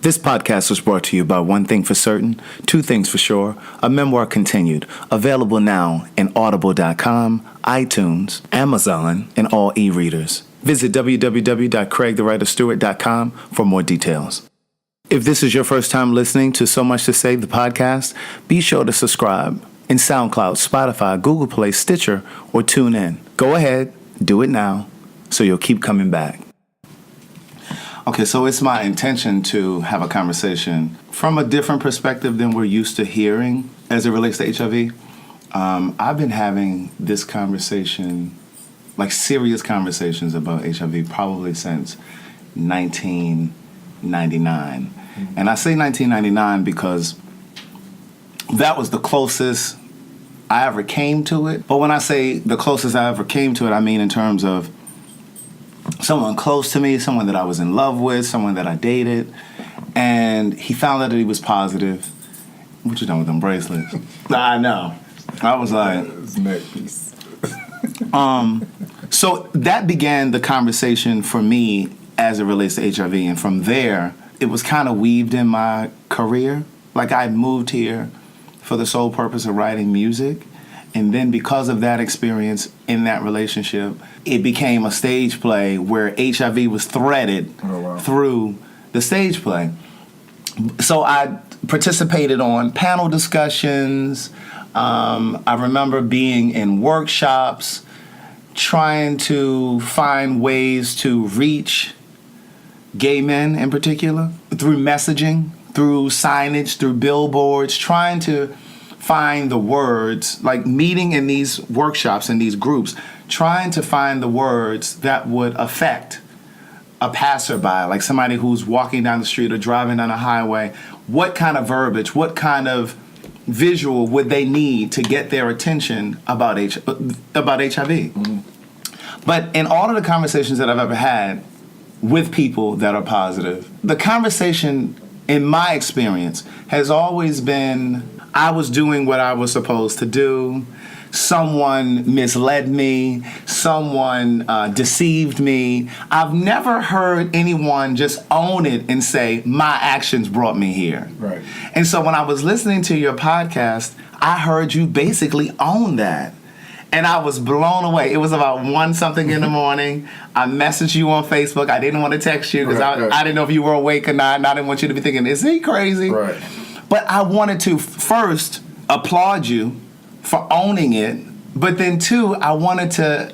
This podcast was brought to you by One Thing for Certain, Two Things for Sure, A Memoir Continued, available now in audible.com, iTunes, Amazon, and all e-readers. Visit www.craigthewriterstewart.com for more details. If this is your first time listening to So Much to Say, the podcast, be sure to subscribe in SoundCloud, Spotify, Google Play, Stitcher, or tune in. Go ahead, do it now, so you'll keep coming back. Okay, so it's my intention to have a conversation from a different perspective than we're used to hearing as it relates to HIV. I've been having this conversation, like serious conversations about HIV, probably since 1999. Mm-hmm. And I say 1999 because that was the closest I ever came to it. But when I say the closest I ever came to it, I mean in terms of someone close to me, someone that I was in love with, someone that I dated, and he found out that he was positive. What you done with them bracelets? I know. I was like, it's neck piece. So that began the conversation for me as it relates to HIV, and from there, it was kind of weaved in my career. Like I moved here for the sole purpose of writing music. And then because of that experience in that relationship, it became a stage play where HIV was threaded through the stage play. So I participated on panel discussions. I remember being in workshops, trying to find ways to reach gay men in particular, through messaging, through signage, through billboards, trying to find the words, like meeting in these workshops, in these groups, trying to find the words that would affect a passerby, like somebody who's walking down the street or driving down a highway. What kind of verbiage, what kind of visual would they need to get their attention about HIV? Mm-hmm. But in all of the conversations that I've ever had with people that are positive, the conversation, in my experience, has always been, I was doing what I was supposed to do. Someone misled me. Someone deceived me. I've never heard anyone just own it and say, my actions brought me here. Right. And so when I was listening to your podcast, I heard you basically own that. And I was blown away. It was about 1 something in the morning. I messaged you on Facebook. I didn't want to text you because I didn't know if you were awake or not. And I didn't want you to be thinking, is he crazy? Right. But I wanted to first applaud you for owning it, but then two, I wanted to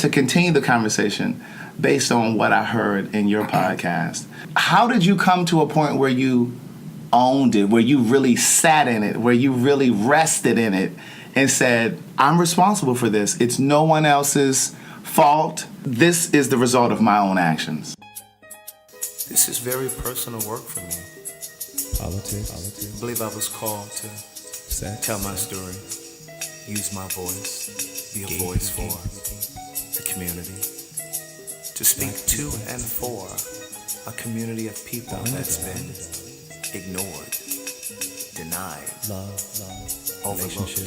continue the conversation based on what I heard in your podcast. How did you come to a point where you owned it, where you really sat in it, where you really rested in it and said, I'm responsible for this. It's no one else's fault. This is the result of my own actions. This is very personal work for me. Politics. I believe I was called to tell my story, use my voice, be a voice for the community, to speak to and for a community of people that's been ignored, denied, overlooked.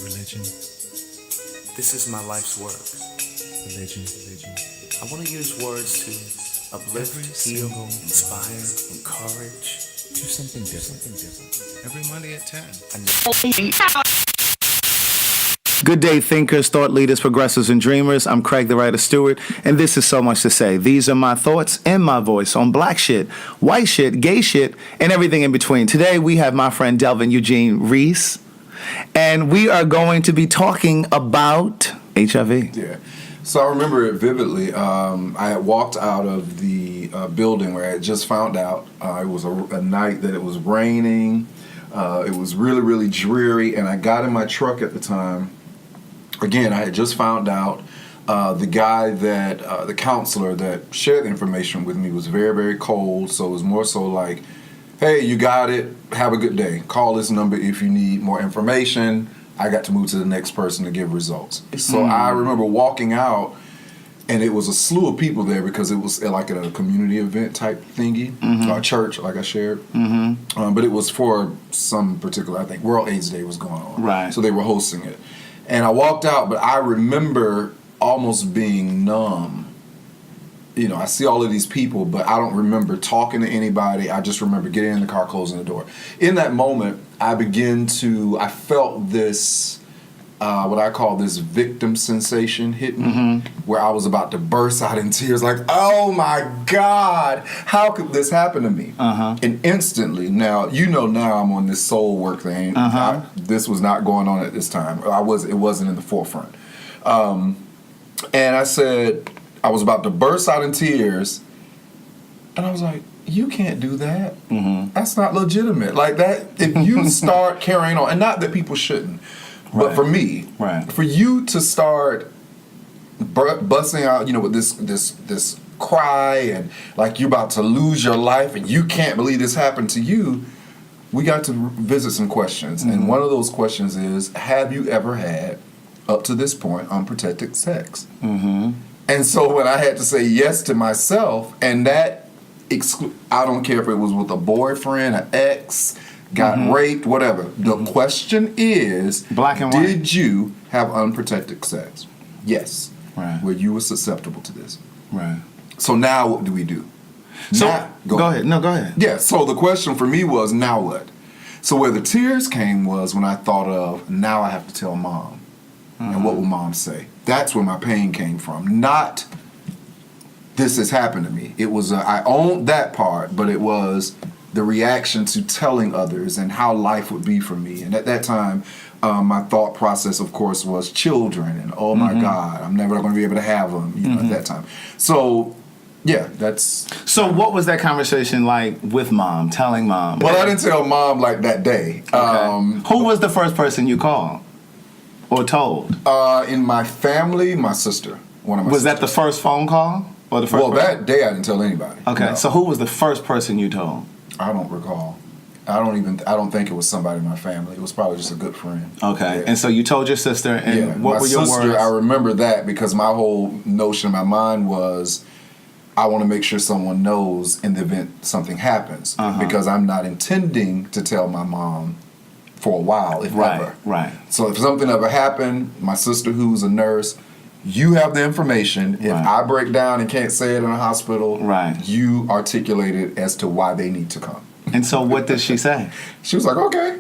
Religion. This is my life's work. Religion. I want to use words to uplift, heal, inspire, encourage. Do something different. Every Monday at 10. Good day, thinkers, thought leaders, progressives, and dreamers. I'm Craig the Writer Stewart, and this is So Much to Say. These are my thoughts and my voice on black shit, white shit, gay shit, and everything in between. Today, we have my friend Delvin Eugene Reese, and we are going to be talking about HIV. Yeah. So I remember it vividly. I had walked out of the building where I had just found out. It was a night that it was raining. It was really, really dreary, and I got in my truck at the time. Again, I had just found out the guy that, the counselor that shared the information with me was very, very cold, so it was more so like, hey, you got it, have a good day. Call this number if you need more information. I got to move to the next person to give results. So I remember walking out, and it was a slew of people there because it was like at a community event type thingy, or a church, like I shared. But it was for some particular, I think, World AIDS Day was going on. Right. So they were hosting it. And I walked out, but I remember almost being numb I see all of these people, but I don't remember talking to anybody. I just remember getting in the car, closing the door. In that moment, I felt this, what I call this victim sensation hit me, where I was about to burst out in tears, like, oh my God, how could this happen to me? And instantly, now I'm on this soul work thing. This was not going on at this time. It wasn't in the forefront. And I said, I was about to burst out in tears, and I was like, you can't do that. That's not legitimate. Like that, if you start carrying on, and not that people shouldn't, but for me, for you to start busting out, with this cry and like you're about to lose your life and you can't believe this happened to you, we got to visit some questions. And one of those questions is, have you ever had, up to this point, unprotected sex? And so when I had to say yes to myself, and that I don't care if it was with a boyfriend, an ex, got raped, whatever. The question is, black and white. Did you have unprotected sex? Yes. Right. Where you were susceptible to this. Right. So now what do we do? So go ahead. No, go ahead. Yeah. So the question for me was, now what? So where the tears came was when I thought of, now I have to tell Mom. And what will Mom say? That's where my pain came from. Not this has happened to me. It was I owned that part, but it was the reaction to telling others and how life would be for me. And at that time, my thought process, of course, was children and oh my God, I'm never going to be able to have them. At that time. So yeah, that's. So what was that conversation like with Mom? Telling Mom? Well, I didn't tell Mom like that day. Okay. Who was the first person you called? Or told? In my family, my sister. One of my Was sisters. that the first phone call? Or the first person? That day I didn't tell anybody. Okay, No. so who was the first person you told? I don't recall. I don't think it was somebody in my family. It was probably just a good friend. Okay, Yeah. and so you told your sister, and what my were your sister, words? I remember that because my whole notion in my mind was, I want to make sure someone knows in the event something happens. Because I'm not intending to tell my mom for a while, if ever. Right. So if something ever happened, my sister who's a nurse, you have the information. If I break down and can't say it in a hospital, you articulate it as to why they need to come. And so what did she say? She was like, okay.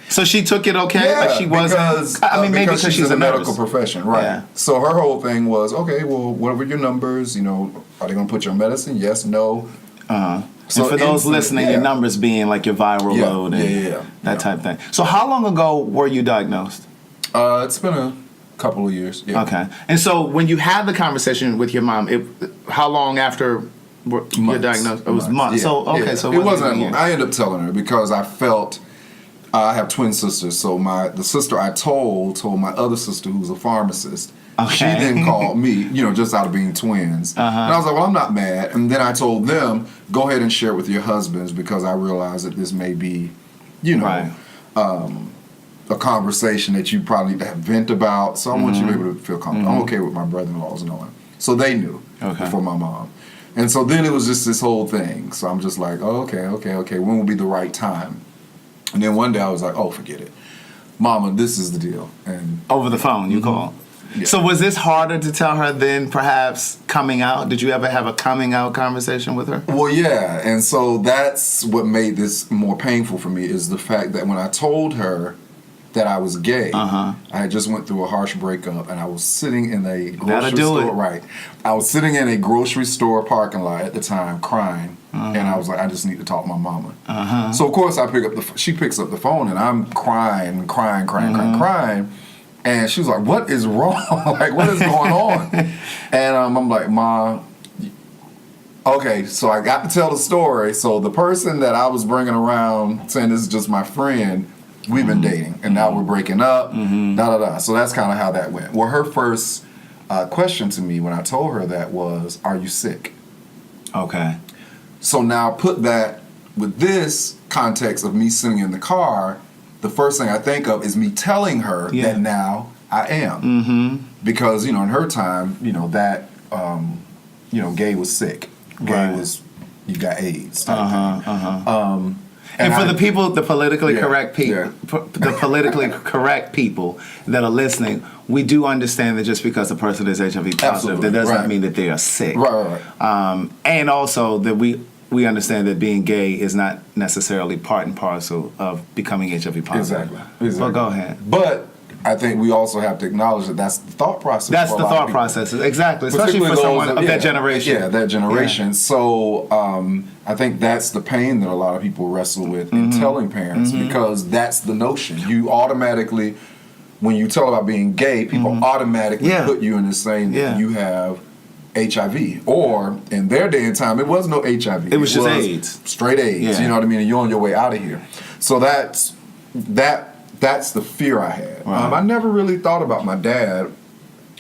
So she took it okay? Yeah, like she wasn't. I mean, maybe because she's in the a medical profession, right? Yeah. So her whole thing was, okay, well, what were your numbers? Are they going to put your medicine? Yes, no. So and for those listening, your numbers being like your viral load and that type of thing. So how long ago were you diagnosed? It's been a couple of years. Yeah. Okay. And so when you had the conversation with your mom, how long after your diagnosis? It was months. Yeah. So so it wasn't. I ended up telling her because I felt. I have twin sisters, so the sister I told my other sister who's a pharmacist. Okay. She then called me, just out of being twins. And I was like, well, I'm not mad. And then I told them, go ahead and share it with your husbands because I realize that this may be, a conversation that you probably need to vent about. So I want you to be able to feel comfortable. I'm okay with my brother-in-laws knowing. So they knew before my mom. And so then it was just this whole thing. So I'm just like, oh, okay. When will be the right time? And then one day I was like, oh, forget it. Mama, this is the deal. And over the phone, you called. Yeah. So was this harder to tell her than perhaps coming out? Did you ever have a coming out conversation with her? Well, yeah. And so that's what made this more painful for me is the fact that when I told her that I was gay, I had just went through a harsh breakup and I was sitting in a grocery store. Right. I was sitting in a grocery store parking lot at the time crying. And I was like, I just need to talk to my mama. So of course she picks up the phone and I'm crying. And she was like, what is wrong? Like, what is going on? And I'm like, Ma, okay, so I got to tell the story. So the person that I was bringing around saying this is just my friend, we've been dating. And now we're breaking up, So that's kind of how that went. Well, her first question to me when I told her that was, are you sick? Okay. So now put that with this context of me sitting in the car, the first thing I think of is me telling her that now I am. Because, in her time, that, gay was sick. Gay was, you got AIDS. And for the people, the politically correct people, yeah. the politically correct people that are listening, we do understand that just because a person is HIV positive, Absolutely. that doesn't Right. mean that they are sick. Right. And also that we understand that being gay is not necessarily part and parcel of becoming HIV positive. Exactly. Well, go ahead. But I think we also have to acknowledge that that's the thought process. That's for the a lot of thought people. process, exactly, especially for Particularly someone those of that generation. Yeah, that generation. Yeah. So I think that's the pain that a lot of people wrestle with in telling parents, because that's the notion. You automatically, when you tell about being gay, people automatically put you in the same that you have HIV. Or in their day and time, it was no HIV. It was just AIDS. Straight AIDS. Yeah. You know what I mean? And you're on your way out of here. So that's the fear I had. Right. I never really thought about my dad.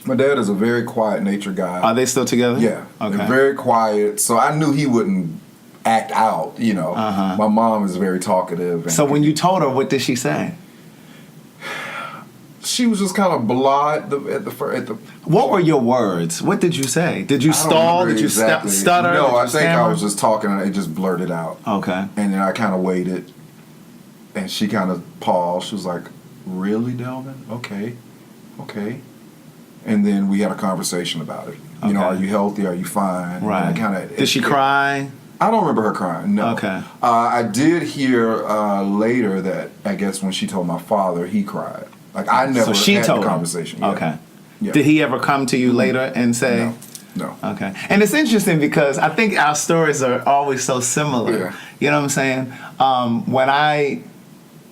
My dad is a very quiet nature guy. Are they still together? Yeah. Okay. They're very quiet. So I knew he wouldn't act out, you know. My mom is very talkative. And So when you told her, what did she say? she was just kind of blah at the What were your words? What did you say? Did you I don't stall? remember Did you exactly. stutter? No, Did you I think I stammer? was just talking and it just blurted out. Okay. And then I kind of waited, and she kind of paused. She was like, "Really, Delvin? Okay. And then we had a conversation about it. You know, Okay. are you healthy? Are you fine? Right. And I kinda, Did she cry? I don't remember her crying. No. Okay. I did hear later that I guess when she told my father, he cried. Like I never So she had told the him. conversation. Yeah. Okay. Yeah. Did he ever come to you later and say? No. Okay. And it's interesting because I think our stories are always so similar. Yeah. You know what I'm saying? When I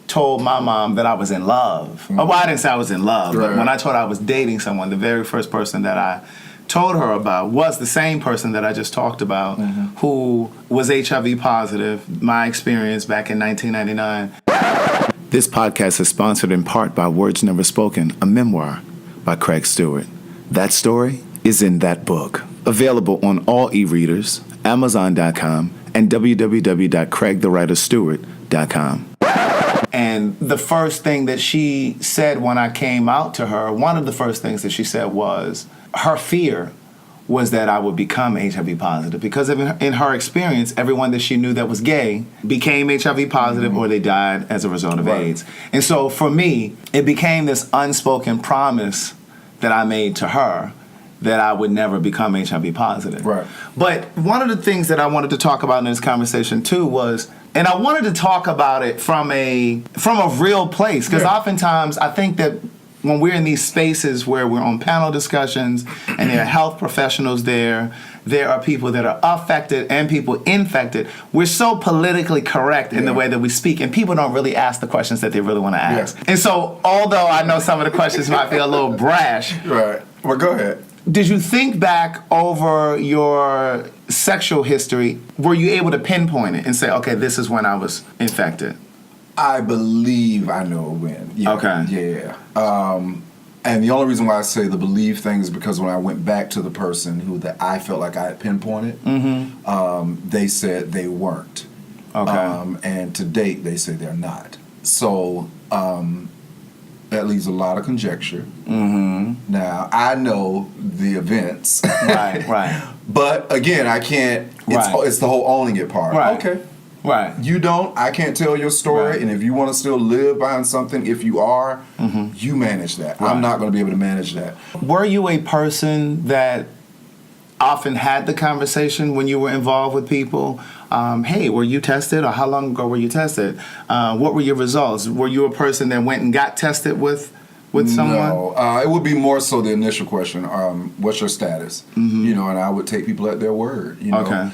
told my mom that I was in love, well, I didn't say I was in love, but Right. when I told her I was dating someone, the very first person that I told her about was the same person that I just talked about, who was HIV positive, my experience back in 1999. This podcast is sponsored in part by Words Never Spoken, a memoir by Craig Stewart. That story is in that book. Available on all e-readers, Amazon.com, and www.craigthewriterstewart.com. And the first thing that she said when I came out to her, one of the first things that she said was her fear was that I would become HIV positive because in her experience, everyone that she knew that was gay became HIV positive or they died as a result of AIDS. And so for me, it became this unspoken promise that I made to her that I would never become HIV positive. Right. But one of the things that I wanted to talk about in this conversation too was, and I wanted to talk about it from a real place, because oftentimes I think that when we're in these spaces where we're on panel discussions and there are health professionals there are people that are affected and people infected, we're so politically correct in the way that we speak, and people don't really ask the questions that they really want to ask. Yeah. And so, although I know some of the questions might be a little brash, Right. Well, go ahead. did you think back over your sexual history? Were you able to pinpoint it and say, okay, this is when I was infected? I believe I know when. Yeah. Okay. Yeah. And the only reason why I say the believe thing is because when I went back to the person who that I felt like I had pinpointed, they said they weren't. Okay. And to date, they say they're not. So that leaves a lot of conjecture. Now, I know the events. Right. But again, I can't. It's the whole owning it part. Right. Okay. Right. You don't. I can't tell your story. Right. And if you want to still live behind something, if you are, you manage that. Right. I'm not going to be able to manage that. Were you a person that often had the conversation when you were involved with people? Hey, were you tested? Or how long ago were you tested? What were your results? Were you a person that went and got tested with someone? No, it would be more so the initial question. What's your status? You know, and I would take people at their word. You know, Okay.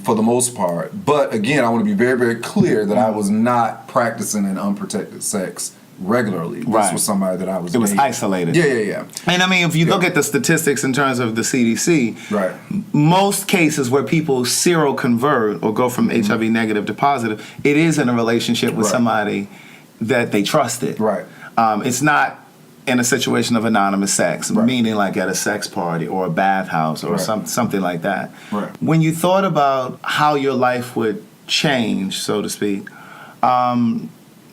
For the most part. But again, I want to be very, very clear that I was not practicing in unprotected sex regularly. This Right. was somebody that I was. It was dating. isolated. Yeah. And I mean, if you look at the statistics in terms of the CDC, Right. most cases where people seroconvert or go from HIV negative to positive, it is in a relationship with Right. somebody that they trusted. Right. It's not in a situation of anonymous sex, Right. meaning like at a sex party or a bathhouse or Right. something like that. Right. When you thought about how your life would change, so to speak,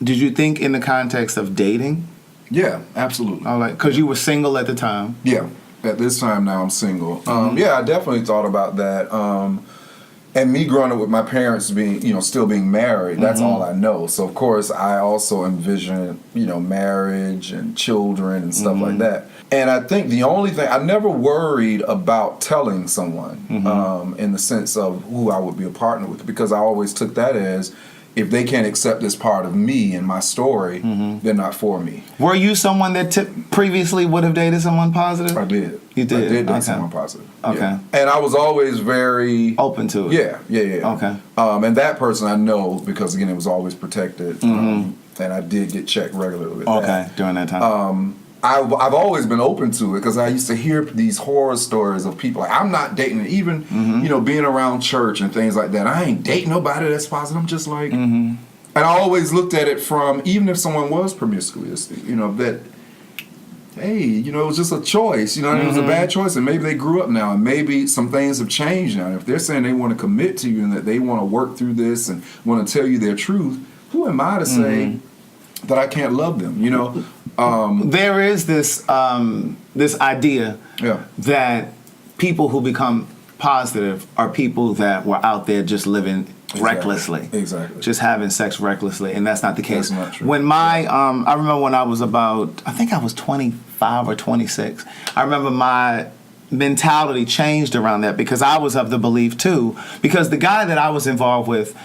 did you think in the context of dating? Yeah, absolutely. Because you were single at the time. Yeah, at this time now I'm single. Yeah, I definitely thought about that. And me growing up with my parents being, still being married, that's all I know. So, of course, I also envision, marriage and children and stuff like that. And I think the only thing, I never worried about telling someone in the sense of who I would be a partner with, because I always took that as, if they can't accept this part of me and my story, they're not for me. Were you someone that previously would have dated someone positive? I did. You did? I did date Okay. someone positive. Okay. Yeah. And I was always very... Open to it? Yeah. Okay. And that person I know, because again, it was always protected. And I did get checked regularly with that. Okay, during that time. I've always been open to it, because I used to hear these horror stories of people like, I'm not dating, even being around church and things like that. I ain't dating nobody that's positive. I'm just like, and I always looked at it from, even if someone was promiscuous, that, hey, it was just a choice. It was a bad choice, and maybe they grew up now, and maybe some things have changed now. If they're saying they want to commit to you and that they want to work through this and want to tell you their truth, who am I to say that I can't love them? There is this this idea that people who become positive are people that were out there just living recklessly. Exactly. Just having sex recklessly, and that's not the case. That's not true. When I remember when I was about, I think I was 25 or 26, I remember my mentality changed around that, because I was of the belief too, because the guy that I was involved with,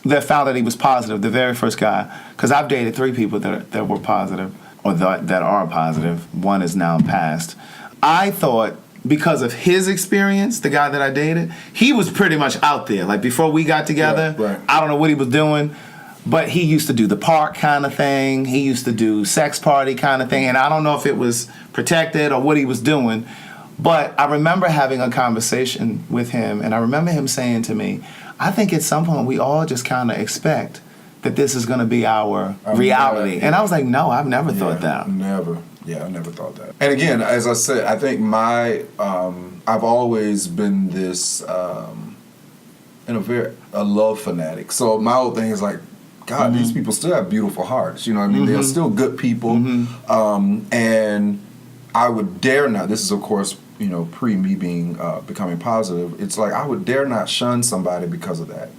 that found that he was positive, the very first guy, because I've dated 3 people that were positive, or that are positive. One is now passed. I thought, because of his experience, the guy that I dated, he was pretty much out there. Like, before we got together, Right. I don't know what he was doing, but he used to do the park kind of thing. He used to do sex party kind of thing, and I don't know if it was protected or what he was doing, but I remember having a conversation with him, and I remember him saying to me, I think at some point we all just kind of expect that this is going to be our reality. And I was like, no, I've never thought that. Never. Yeah, I never thought that. And again, as I said, I think I've always been this, a love fanatic. So my whole thing is like, God, these people still have beautiful hearts. You know what I mean? They're still good people. And I would dare not, this is of course, pre me being becoming positive, it's like I would dare not shun somebody because of that.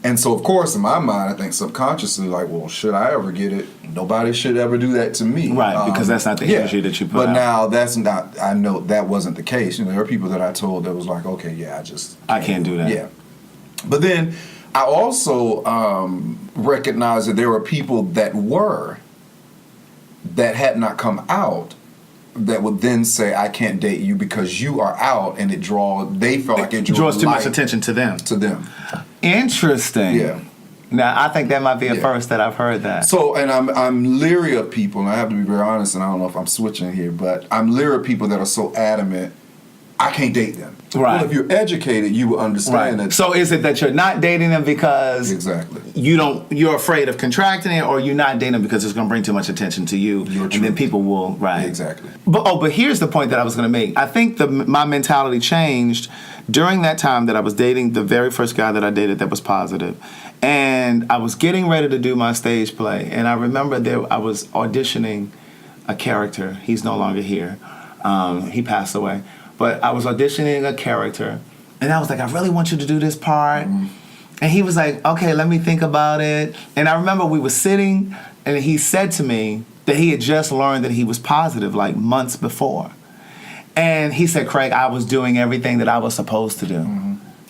And so, of course, in my mind, I think subconsciously, like, well, should I ever get it? Nobody should ever do that to me. Right, because that's not the energy that you put But out. now that's not, I know that wasn't the case. There are people that I told that was like, okay, yeah, I can't do that. Yeah. But then I also recognized that there were people that had not come out, that would then say, I can't date you because you are out, and they felt like it draws too much attention to them. Interesting. Yeah. Now, I think that might be a first that I've heard that. So, and I'm leery of people, and I have to be very honest, and I don't know if I'm switching here, but I'm leery of people that are so adamant, I can't date them. Right. Well, if you're educated, you will understand that. So is it that you're not dating them because Exactly. you're afraid of contracting it, or you're not dating them because it's going to bring too much attention to you, and then people will, Exactly. But here's the point that I was going to make. I think my mentality changed during that time that I was dating the very first guy that I dated that was positive, and I was getting ready to do my stage play, and I remember I was auditioning a character. He's no longer here. He passed away. But I was auditioning a character, and I was like, I really want you to do this part. And he was like, okay, let me think about it. And I remember we were sitting, and he said to me that he had just learned that he was positive like months before. And he said, Craig, I was doing everything that I was supposed to do.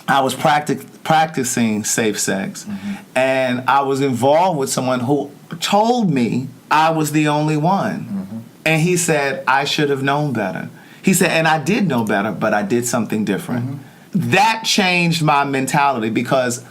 I was practicing safe sex, and I was involved with someone who told me I was the only one. And he said, I should have known better. He said, and I did know better, but I did something different. That changed my mentality, because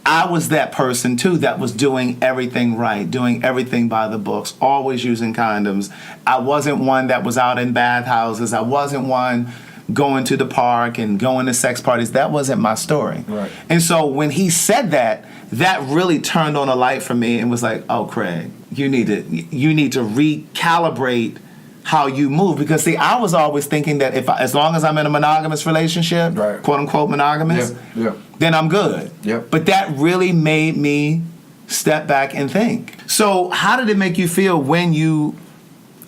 I was that person too that was doing everything right, doing everything by the books, always using condoms. I wasn't one that was out in bathhouses. I wasn't one going to the park and going to sex parties. That wasn't my story. Right. And so when he said that, that really turned on a light for me and was like, oh, Craig, you need to recalibrate how you move. Because see, I was always thinking that as long as I'm in a monogamous relationship, Right. quote unquote monogamous, Yeah. then I'm good. Yep. But that really made me step back and think. So how did it make you feel when you,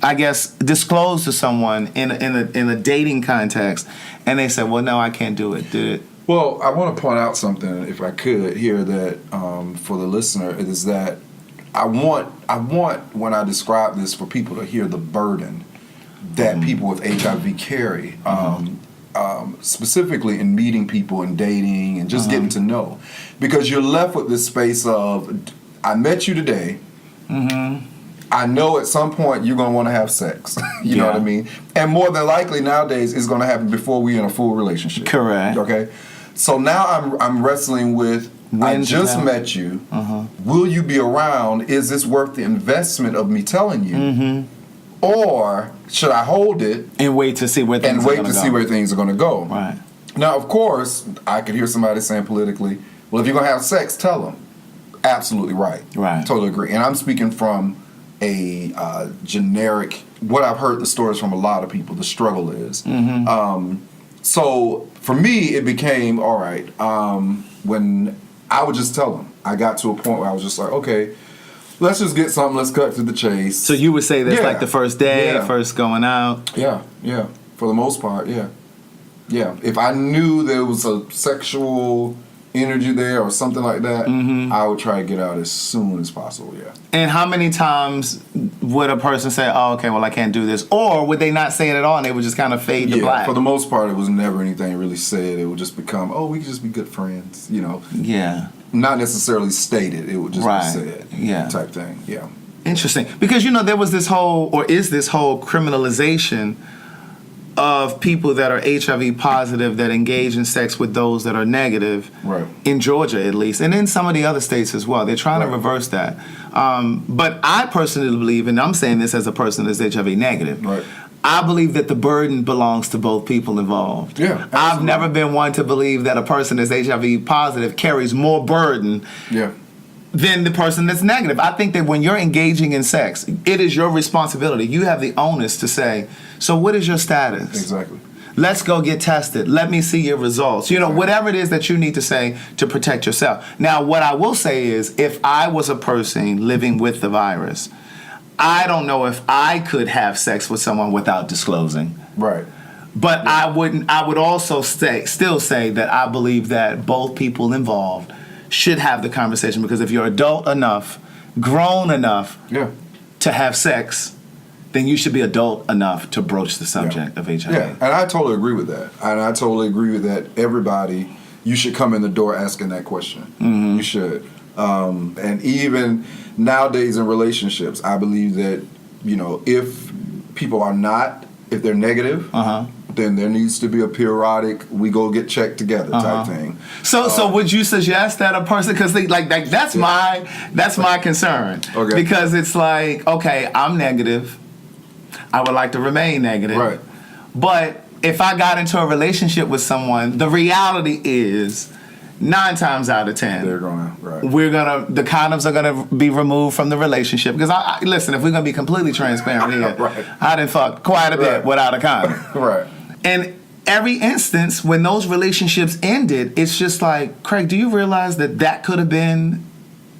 I guess, disclosed to someone in a dating context, and they said, well, no, I can't do it? Well, I want to point out something, if I could, here that for the listener is that I want when I describe this for people to hear the burden that people with HIV carry, specifically in meeting people and dating and just getting to know, because you're left with this space of, I met you today. I know at some point you're going to want to have sex. You know what I mean? And more than likely nowadays it's going to happen before we're in a full relationship. Correct. Okay? So now I'm wrestling with, I just met you. Will you be around? Is this worth the investment of me telling you? Or should I hold it and wait to see where things are going to go? Right. Now, of course, I could hear somebody saying politically, well, if you're going to have sex, tell them. Absolutely right. Right. Totally agree. And I'm speaking from a generic, what I've heard the stories from a lot of people, the struggle is. So for me, it became, all right, when I would just tell them. I got to a point where I was just like, okay, let's just get something, let's cut to the chase. So you would say that's like the first day, first going out? Yeah. For the most part, yeah. If I knew there was a sexual energy there or something like that, I would try to get out as soon as possible, And how many times would a person say, oh, okay, well, I can't do this? Or would they not say it at all and they would just kind of fade to black? For the most part, it was never anything really said. It would just become, oh, we could just be good friends, Yeah. Not necessarily stated. It would just be said, type thing, Interesting. Because, there was this whole criminalization of people that are HIV positive that engage in sex with those that are negative, right, in Georgia at least, and in some of the other states as well. They're trying to reverse that. But I personally believe, and I'm saying this as a person that's HIV negative, right, I believe that the burden belongs to both people involved. Yeah, absolutely. I've never been one to believe that a person that's HIV positive carries more burden than the person that's negative. I think that when you're engaging in sex, it is your responsibility. You have the onus to say, so what is your status? Exactly. Let's go get tested. Let me see your results. Whatever it is that you need to say to protect yourself. Now, what I will say is, if I was a person living with the virus, I don't know if I could have sex with someone without disclosing. Right. But I would also still say that I believe that both people involved should have the conversation, because if you're adult enough, grown enough to have sex, then you should be adult enough to broach the subject of HIV. Yeah, and I totally agree with that. And I totally agree with that. Everybody, you should come in the door asking that question. You should. And even nowadays in relationships, I believe that, if people are not, if they're negative, then there needs to be a periodic, we go get checked together type thing. So would you suggest that a person, because that's my concern. Okay. Because it's like, okay, I'm negative. I would like to remain negative. Right. But if I got into a relationship with someone, the reality is 9 times out of 10, they're gonna, the condoms are gonna be removed from the relationship. Because listen, if we're gonna be completely transparent here, I done fucked quite a bit without a condom. Right. And every instance when those relationships ended, it's just like, Craig, do you realize that could have been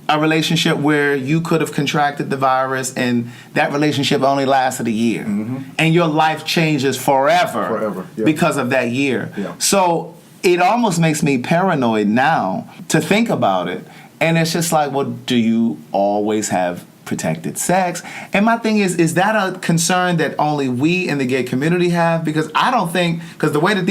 a relationship where you could have contracted the virus and that relationship only lasted a year, and your life changes forever because of that year. So it almost makes me paranoid now to think about it. And it's just like, well, do you always have protected sex? And my thing is that a concern that only we in the gay community have? Because I don't think, because the way that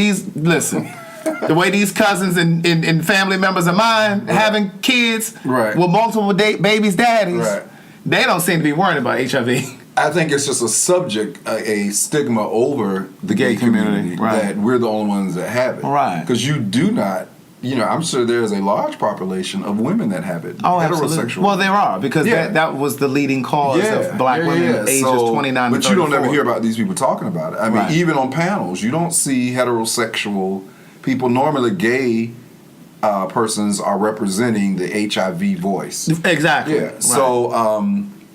the way these cousins and family members of mine having kids with multiple babies' daddies, they don't seem to be worried about HIV. I think it's just a subject, a stigma over the gay community that we're the only ones that have it. Right. Because you do not, I'm sure there's a large population of women that have it. Oh, absolutely. Well, there are, because that was the leading cause of black women ages 29 to 34. But you don't ever hear about these people talking about it. I mean, even on panels, you don't see heterosexual people. Normally, gay persons are representing the HIV voice. Exactly. Yeah. So,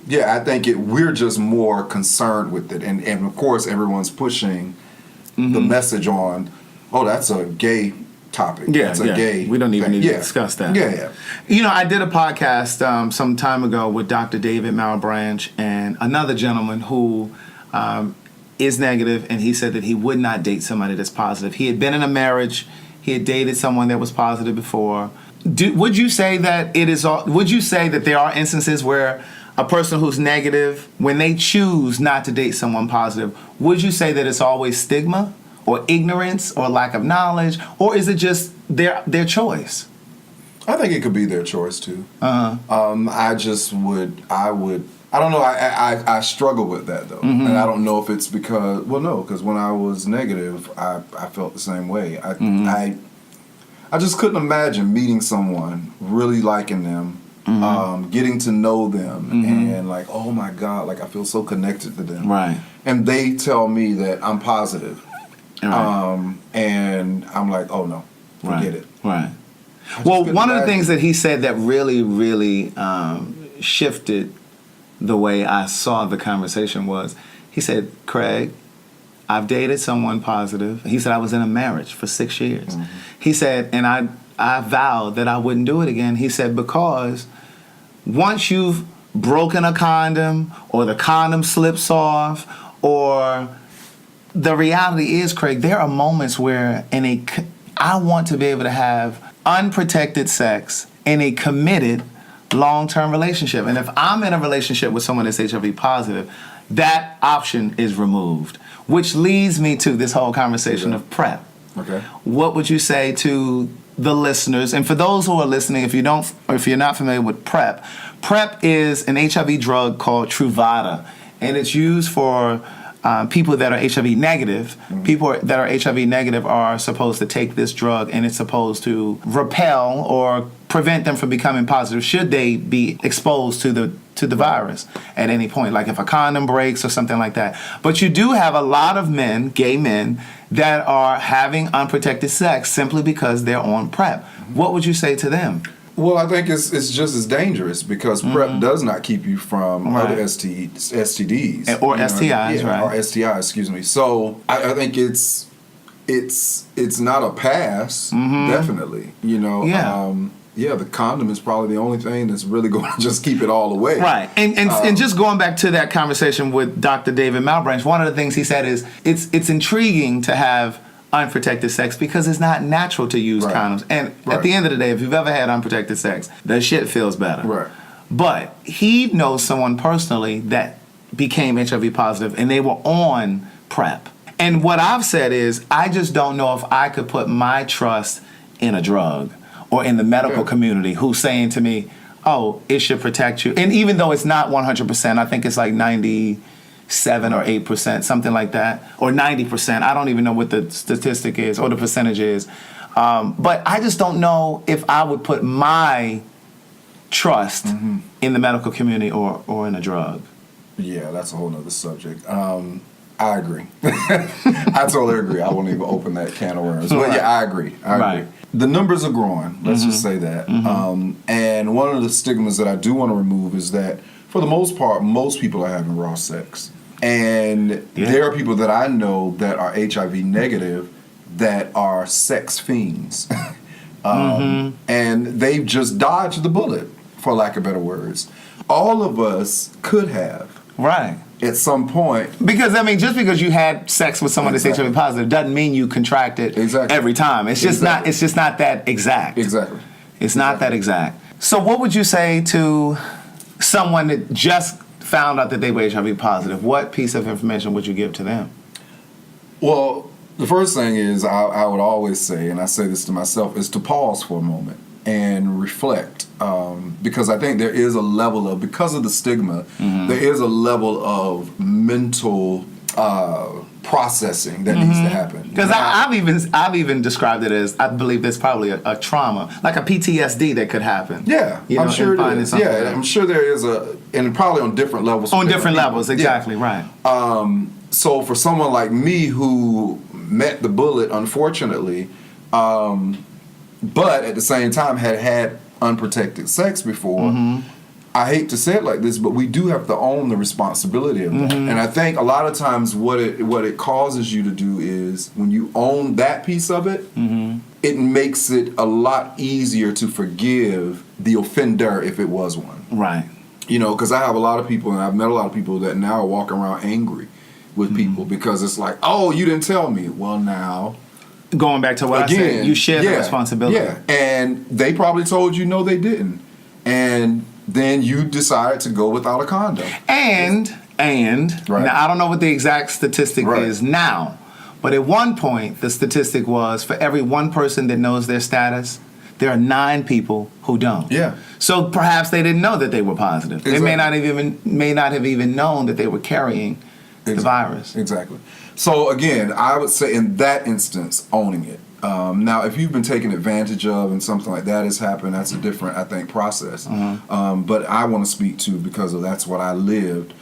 I think we're just more concerned with it. And of course, everyone's pushing the message on, oh, that's a gay topic. Yeah, that's a gay we don't even thing. need to discuss that. Yeah. I did a podcast some time ago with Dr. David Malbranch and another gentleman who is negative, and he said that he would not date somebody that's positive. He had been in a marriage. He had dated someone that was positive before. Would you say that would you say that there are instances where a person who's negative, when they choose not to date someone positive, would you say that it's always stigma or ignorance or lack of knowledge, or is it just their choice? I think it could be their choice too. Uh-huh. I don't know. I struggle with that though, and I don't know if it's because when I was negative, I felt the same way. I just couldn't imagine meeting someone, really liking them, getting to know them, and like, oh my God, like I feel so connected to them. Right. And they tell me that I'm positive, Right. and I'm like, oh no, forget it. Right. Well, one of the things that he said that really, really shifted the way I saw the conversation was, he said, Craig, I've dated someone positive. He said, I was in a marriage for 6 years. He said, and I vowed that I wouldn't do it again. He said, because once you've broken a condom or the condom slips off, or the reality is, Craig, there are moments where I want to be able to have unprotected sex in a committed long-term relationship. And if I'm in a relationship with someone that's HIV positive, that option is removed, which leads me to this whole conversation of PrEP. Okay. What would you say to the listeners? And for those who are listening, if you're not familiar with PrEP, PrEP is an HIV drug called Truvada, and it's used for people that are HIV negative. People that are HIV negative are supposed to take this drug, and it's supposed to repel or prevent them from becoming positive should they be exposed to the virus at any point, like if a condom breaks or something like that. But you do have a lot of men, gay men, that are having unprotected sex simply because they're on PrEP. What would you say to them? Well, I think it's just as dangerous because PrEP does not keep you from other STDs or STIs, right? Or STIs, excuse me. So I think it's not a pass, definitely. The condom is probably the only thing that's really going to just keep it all away. Right. And just going back to that conversation with Dr. David Malbranch, one of the things he said is it's intriguing to have unprotected sex because it's not natural to use condoms. And at the end of the day, if you've ever had unprotected sex, that shit feels better. Right. But he knows someone personally that became HIV positive and they were on PrEP. And what I've said is, I just don't know if I could put my trust in a drug or in the medical community who's saying to me, oh, it should protect you. And even though it's not 100%, I think it's like 97 or 8%, something like that, or 90%. I don't even know what the statistic is or the percentage is. But I just don't know if I would put my trust in the medical community or in a drug. Yeah, that's a whole nother subject. I agree. I totally agree. I won't even open that can of worms. But yeah, I agree. I agree. The numbers are growing. Let's just say that. And one of the stigmas that I do want to remove is that, for the most part, most people are having raw sex. And there are people that I know that are HIV negative that are sex fiends. And they've just dodged the bullet, for lack of better words. All of us could have. Right. At some point. Because, I mean, just because you had sex with someone that's HIV positive doesn't mean you contract it every time. It's just not that exact. Exactly. It's not that exact. So what would you say to someone that just found out that they were HIV positive? What piece of information would you give to them? Well, the first thing is I would always say, and I say this to myself, is to pause for a moment and reflect. Because I think there is a level of, because of the stigma, there is a level of mental processing that needs to happen. Because I've even described it as, I believe there's probably a trauma, like a PTSD that could happen. Yeah, I'm sure it is. Yeah, I'm sure there is and probably on different levels. On different levels, exactly, right. So for someone like me who met the bullet, unfortunately, but at the same time had unprotected sex before, I hate to say it like this, but we do have to own the responsibility of that. And I think a lot of times what it causes you to do is, when you own that piece of it, it makes it a lot easier to forgive the offender if it was one. Right. Because I have a lot of people, and I've met a lot of people that now are walking around angry with people because it's like, oh, you didn't tell me. Well, now, Going back to what I said, you share the responsibility. Yeah, and they probably told you no, they didn't, and then you decided to go without a condom. And now I don't know what the exact statistic is now, but at one point the statistic was for every one person that knows their status, there are 9 people who don't. Yeah. So perhaps they didn't know that they were positive. Exactly. They may not have even known that they were carrying the virus. Exactly. So again, I would say in that instance, owning it. Now, if you've been taken advantage of and something like that has happened, that's a different, I think, process. But I want to speak to, because that's what I lived,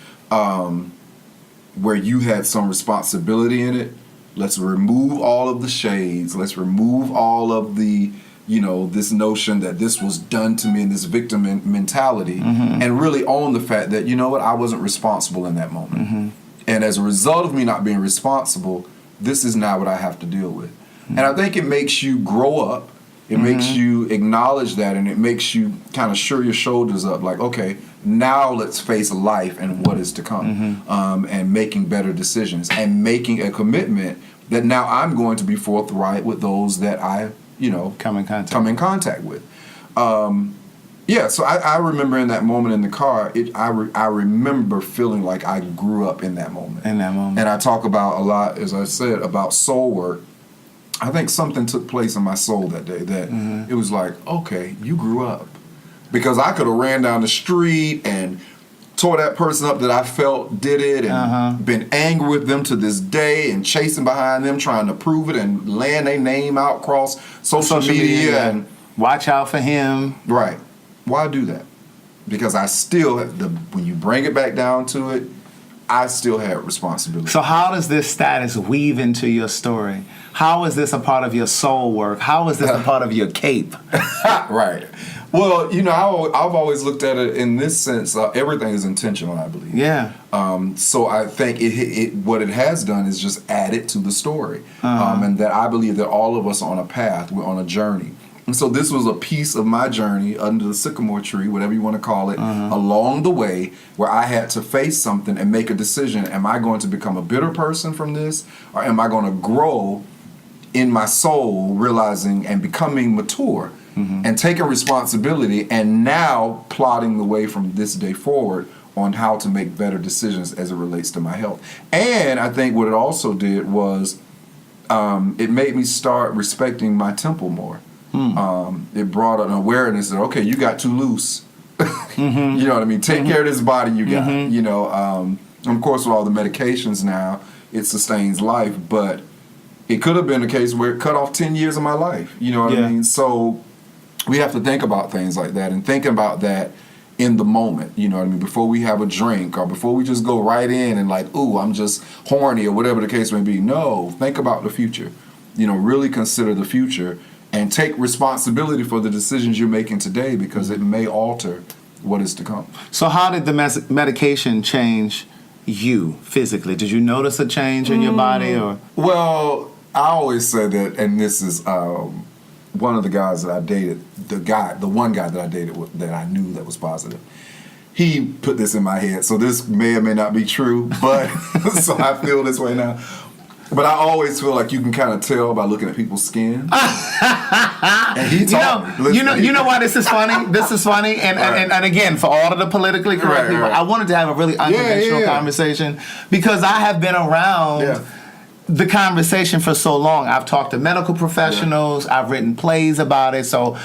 where you had some responsibility in it. Let's remove all of the shades. Let's remove all of the, this notion that this was done to me and this victim mentality, and really own the fact that, I wasn't responsible in that moment. And as a result of me not being responsible, this is not what I have to deal with. And I think it makes you grow up. It makes you acknowledge that, and it makes you kind of shore your shoulders up like, okay, now let's face life and what is to come, and making better decisions and making a commitment that now I'm going to be forthright with those that I, come in contact with. So I remember in that moment in the car, I remember feeling like I grew up in that moment. And I talk about a lot, as I said, about soul work. I think something took place in my soul that day that it was like, okay, you grew up. Because I could have ran down the street and tore that person up that I felt did it and been angry with them to this day and chasing behind them, trying to prove it and laying their name out across social media. And watch out for him. Right. Why do that? Because I still, when you bring it back down to it, I still had responsibility. So how does this status weave into your story? How is this a part of your soul work? How is this a part of your cape? Right. Well, I've always looked at it in this sense. Everything is intentional, I believe. Yeah. So I think what it has done is just added to the story, and that I believe that all of us are on a path. We're on a journey. And so this was a piece of my journey under the sycamore tree, whatever you want to call it, along the way where I had to face something and make a decision. Am I going to become a bitter person from this, or am I going to grow in my soul, realizing and becoming mature and taking responsibility, and now plotting the way from this day forward on how to make better decisions as it relates to my health. And I think what it also did was it made me start respecting my temple more. It brought an awareness that, okay, you got too loose. You know what I mean? Take care of this body you got. Of course, with all the medications now, it sustains life, but it could have been a case where it cut off 10 years of my life. You know what I mean? So we have to think about things like that and think about that in the moment. You know what I mean? Before we have a drink or before we just go right in and like, ooh, I'm just horny or whatever the case may be. No, think about the future. Really consider the future. And take responsibility for the decisions you're making today, because it may alter what is to come. So how did the medication change you physically? Did you notice a change in your body? Or? Well, I always say that, and this is one of the guys that I dated, the one guy that I dated that I knew that was positive. He put this in my head, so this may or may not be true, but so I feel this way now. But I always feel like you can kind of tell by looking at people's skin. And he taught me. You know why this is funny? This is funny, and again, for all of the politically correct people, I wanted to have a really unconventional conversation, because I have been around the conversation for so long. I've talked to medical professionals. I've written plays about it. So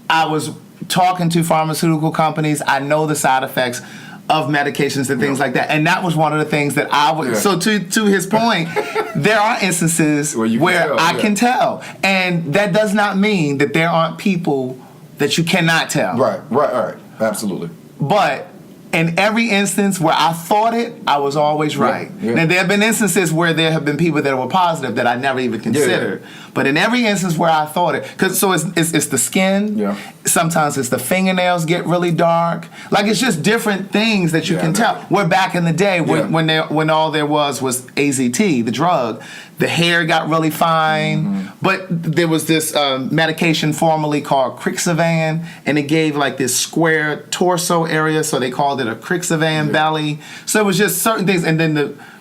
I was talking to pharmaceutical companies. I know the side effects of medications and things like that, and that was one of the things that I would. So to his point, there are instances where I can tell, and that does not mean that there aren't people that you cannot tell. Right, absolutely. But in every instance where I thought it, I was always right. Now, there have been instances where there have been people that were positive that I never even considered. But in every instance where I thought it, because it's the skin. Sometimes it's the fingernails get really dark. Like, it's just different things that you can tell. Where back in the day, when all there was AZT, the drug, the hair got really fine. But there was this medication formerly called Crixivan, and it gave like this square torso area, so they called it a Crixivan belly. So it was just certain things, and then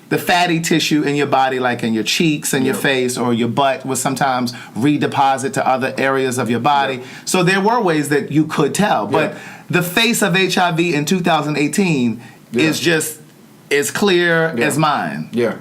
the the fatty tissue in your body, like in your cheeks and your face or your butt, would sometimes redeposit to other areas of your body. Yeah. So there were ways that you could tell. But the face of HIV in 2018 is just as clear as mine. Yeah.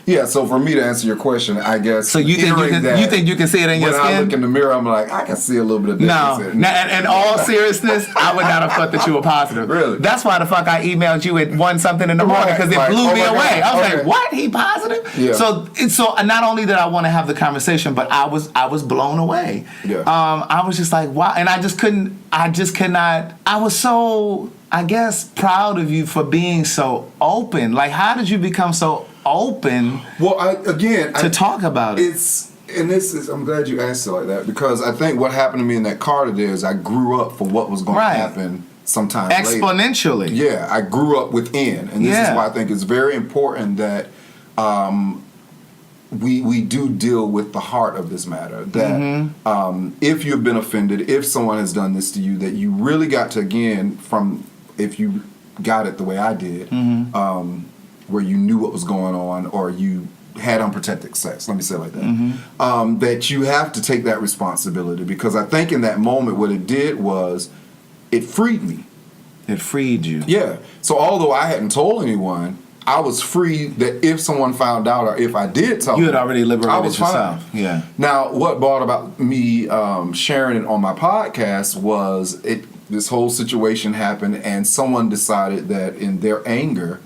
Yeah, so for me to answer your question, I guess. So you think you can see it in your skin? When I look in the mirror, I'm like, I can see a little bit of difference. No, in all seriousness, I would not have thought that you were positive. Really? That's why the fuck I emailed you at 1 something in the morning, because it blew me away. I was like, what? He positive? Yeah. So not only did I want to have the conversation, but I was blown away. Yeah. I was just like, wow, and I could not. I was so, I guess, proud of you for being so open. Like, how did you become so open? Well, to talk about it? I'm glad you asked it like that, because I think what happened to me in that car today is I grew up for what was going to happen sometime exponentially. Later. Yeah, I grew up within, and this is why I think it's very important that we do deal with the heart of this matter. That if you've been offended, if someone has done this to you, that you really got to, if you got it the way I did, where you knew what was going on, or you had unprotected sex, let me say it like that, that you have to take that responsibility, because I think in that moment what it did was it freed me. It freed you. Yeah. So although I hadn't told anyone, I was free that if someone found out, or if I did tell you them, had already liberated I was yourself. Fine. Yeah. Now, what brought about me sharing it on my podcast was this whole situation happened, and someone decided that in their anger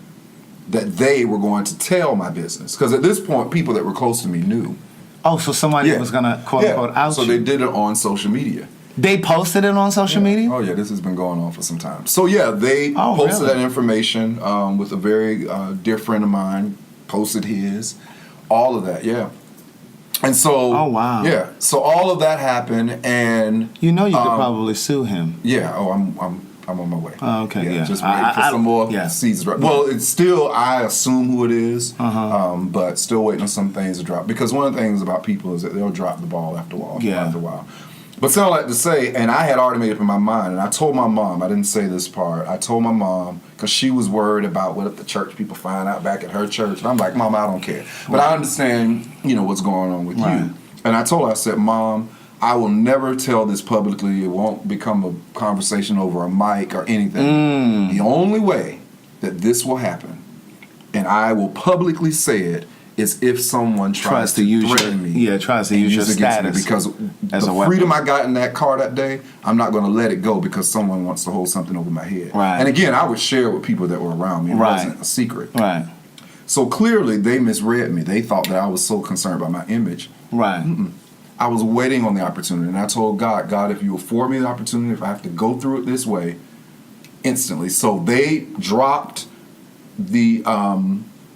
that they were going to tell my business. Because at this point, people that were close to me knew. Oh, so somebody was going to quote-unquote out So you. they did it on social media. They posted it on social media? Oh, yeah, this has been going on for some time. So, yeah, they posted that information with a very dear friend of mine, posted his, all of that, yeah. And so... Oh, wow. Yeah, so all of that happened, and... You know you could probably sue him. Yeah, I'm on my way. Oh, okay, yeah. Just waiting for some more seeds. Well, it's still, I assume who it is, but still waiting on some things to drop. Because one of the things about people is that they'll drop the ball after a while. But still, I like to say, and I had already made up in my mind, and I told my mom, I didn't say this part, I told my mom, because she was worried about what if the church people find out back at her church. And I'm like, Mom, I don't care. But I understand, what's going on with you. And I told her, I said, Mom, I will never tell this publicly. It won't become a conversation over a mic or anything. The only way that this will happen, and I will publicly say it, is if someone tries to use threaten me. Yeah, tries to use your status. Because the freedom I got in that car that day, I'm not going to let it go because someone wants to hold something over my head. Right. And again, I would share it with people that were around me. It wasn't a secret. Right. So clearly, they misread me. They thought that I was so concerned about my image. Right. I was waiting on the opportunity, and I told God, if you afford me the opportunity, if I have to go through it this way, instantly. So they dropped the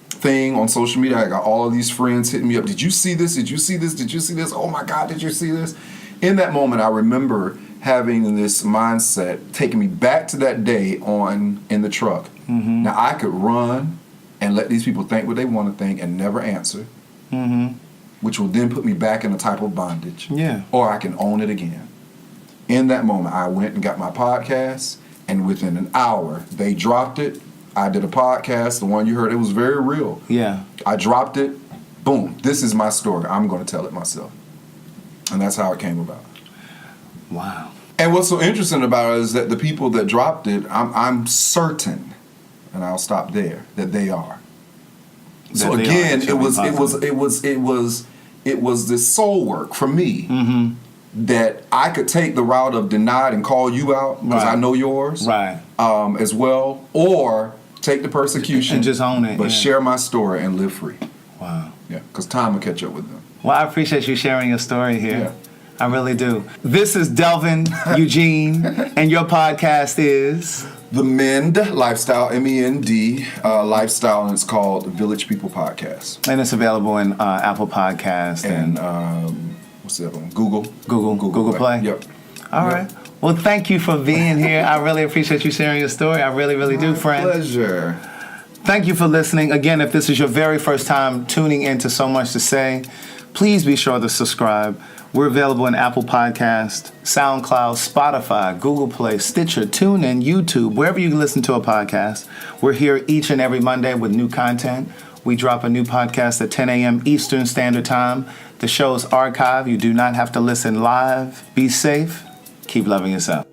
thing on social media. I got all of these friends hitting me up. Did you see this? Did you see this? Did you see this? Oh my God, did you see this? In that moment, I remember having this mindset, taking me back to that day in the truck. Now, I could run and let these people think what they want to think and never answer. Which will then put me back in a type of bondage. Yeah. Or I can own it again. In that moment, I went and got my podcast, and within an hour, they dropped it. I did a podcast, the one you heard, it was very real. Yeah. I dropped it. Boom. This is my story. I'm going to tell it myself. And that's how it came about. Wow. And what's so interesting about it is that the people that dropped it, I'm certain, and I'll stop there, that they are. So again, it was this soul work for me that I could take the route of denied and call you out because I know yours, as well, or take the persecution and just own it, but share my story and live free. Wow. Yeah, because time will catch up with them. Well, I appreciate you sharing your story here. Yeah. I really do. This is Delvin Eugene, and your podcast is The Mend Lifestyle, MEND Lifestyle, and it's called the Village People Podcast. And it's available in Apple Podcast and what's the other one? Google Play. Yep. All right. Well, thank you for being here. I really appreciate you sharing your story. I really, really do, friend. Pleasure. Thank you for listening. Again, if this is your very first time tuning in to So Much to Say, please be sure to subscribe. We're available in Apple Podcast, SoundCloud, Spotify, Google Play, Stitcher, TuneIn, YouTube, wherever you listen to a podcast. We're here each and every Monday with new content. We drop a new podcast at 10 a.m. Eastern Standard Time. The show is archived. You do not have to listen live. Be safe. Keep loving yourself.